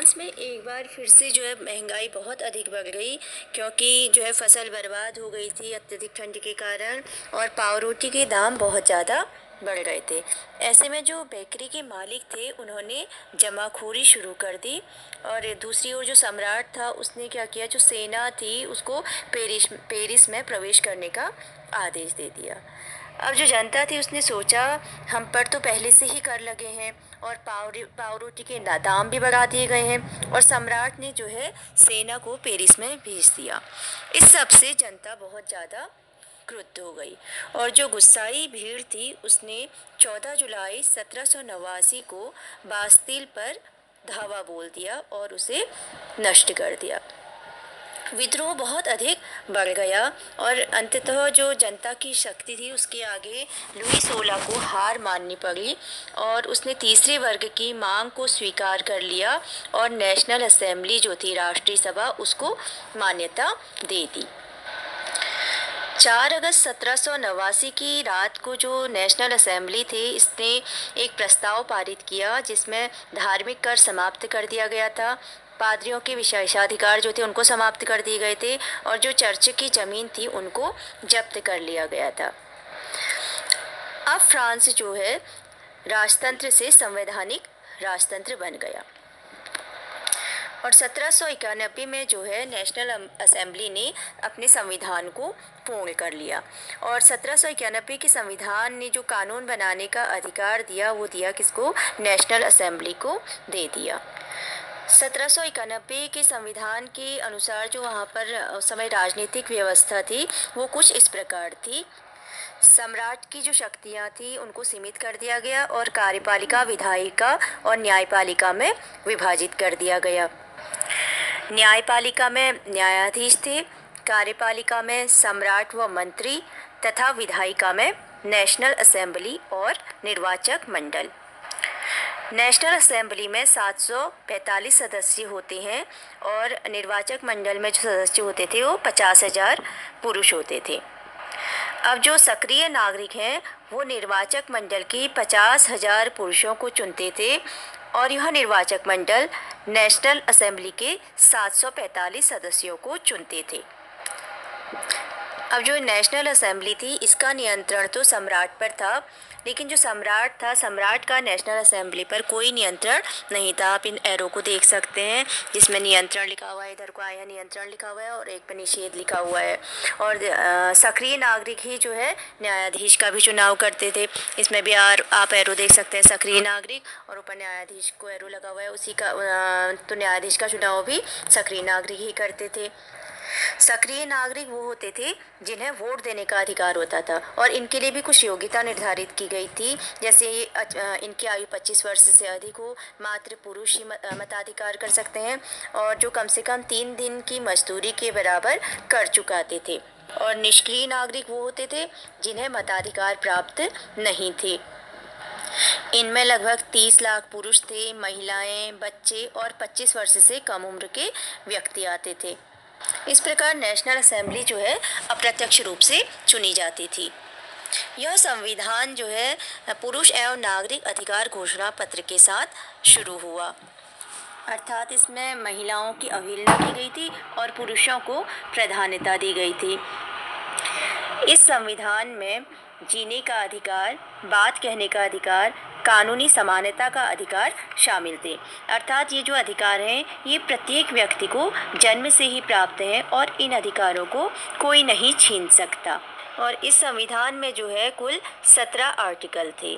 France में एक बार फिर से जो है महंगाई बहुत अधिक बढ़ गई, क्योंकि जो है फसल बर्बाद हो गई थी अत्यधिक ठंड के कारण, और पाव रोटी के दाम बहुत ज़्यादा बढ़ गए थे। ऐसे में जो बेकरी के मालिक थे उन्होंने जमाखोरी शुरू कर दी, और दूसरी ओर जो सम्राट था उसने क्या किया, जो सेना थी उसको पेरिस में प्रवेश करने का आदेश दे दिया। अब जो जनता थी उसने सोचा, हम पर तो पहले से ही कर लगे हैं और पाव रोटी के दाम भी बढ़ा दिए गए हैं, और सम्राट ने जो है सेना को पेरिस में भेज दिया। इस सब से जनता बहुत ज़्यादा क्रुद्ध हो गई, और जो गुस्साई भीड़ थी उसने 14 जुलाई 1789 को बास्तिल पर धावा बोल दिया और उसे नष्ट कर दिया। विद्रोह बहुत अधिक बढ़ गया, और अंततः जो जनता की शक्ति थी उसके आगे लुई 16 को हार माननी पड़ी, और उसने तीसरे वर्ग की मांग को स्वीकार कर लिया और नेशनल असेंबली जो थी राष्ट्रीय सभा उसको मान्यता दे दी। 4 अगस्त 1789 की रात को जो नेशनल असेंबली थी इसने एक प्रस्ताव पारित किया जिसमें धार्मिक कर समाप्त कर दिया गया था, पादरियों के विशेषाधिकार जो थे उनको समाप्त कर दिए गए थे, और जो चर्च की ज़मीन थी उनको जब्त कर लिया गया था। अब फ्रांस जो है राजतंत्र से संवैधानिक राजतंत्र बन गया, और 1791 में जो है नेशनल असेंबली ने अपने संविधान को पूर्ण कर लिया, और 1791 के संविधान ने जो कानून बनाने का अधिकार दिया वो दिया किसको, नेशनल असेंबली को दे दिया। 1791 के संविधान के अनुसार जो वहाँ पर उस समय राजनीतिक व्यवस्था थी वो कुछ इस प्रकार थी। सम्राट की जो शक्तियाँ थी उनको सीमित कर दिया गया, और कार्यपालिका, विधायिका और न्यायपालिका में विभाजित कर दिया गया। न्यायपालिका में न्यायाधीश थे, कार्यपालिका में सम्राट व मंत्री, तथा विधायिका में नेशनल असेंबली और निर्वाचक मंडल। नेशनल असेंबली में 745 सदस्य होते हैं, और निर्वाचक मंडल में जो सदस्य होते थे वो 50,000 पुरुष होते थे। अब जो सक्रिय नागरिक हैं वो निर्वाचक मंडल की 50,000 पुरुषों को चुनते थे, और यह निर्वाचक मंडल नेशनल असेंबली के 745 सदस्यों को चुनते थे। अब जो नेशनल असेंबली थी इसका नियंत्रण तो सम्राट पर था, लेकिन जो सम्राट था, सम्राट का नेशनल असेंबली पर कोई नियंत्रण नहीं था। आप इन एरो को देख सकते हैं जिसमें नियंत्रण लिखा हुआ है, इधर को आया नियंत्रण लिखा हुआ है और एक पर निषेध लिखा हुआ है। और सक्रिय नागरिक ही जो है न्यायाधीश का भी चुनाव करते थे। इसमें भी आप एरो देख सकते हैं, सक्रिय नागरिक और ऊपर न्यायाधीश को एरो लगा हुआ है, उसी का तो न्यायाधीश का चुनाव भी सक्रिय नागरिक ही करते थे। सक्रिय नागरिक वो होते थे जिन्हें वोट देने का अधिकार होता था, और इनके लिए भी कुछ योग्यता निर्धारित की गई थी, जैसे इनकी आयु 25 वर्ष से अधिक हो, मात्र पुरुष ही मताधिकार कर सकते हैं, और जो कम से कम 3 दिन की मजदूरी के बराबर कर चुकाते थे। और निष्क्रिय नागरिक वो होते थे जिन्हें मताधिकार प्राप्त नहीं थे। इनमें लगभग 30 लाख पुरुष थे, महिलाएं, बच्चे और 25 वर्ष से कम उम्र के व्यक्ति आते थे। इस प्रकार नेशनल असेंबली जो है अप्रत्यक्ष रूप से चुनी जाती थी। यह संविधान जो है पुरुष एवं नागरिक अधिकार घोषणा पत्र के साथ शुरू हुआ, अर्थात इसमें महिलाओं की अवहेलना की गई थी और पुरुषों को प्राधान्यता दी गई थी। इस संविधान में जीने का अधिकार, बात कहने का अधिकार, कानूनी समानता का अधिकार शामिल थे। अर्थात ये जो अधिकार हैं ये प्रत्येक व्यक्ति को जन्म से ही प्राप्त हैं, और इन अधिकारों को कोई नहीं छीन सकता। और इस संविधान में जो है कुल 17 आर्टिकल थे।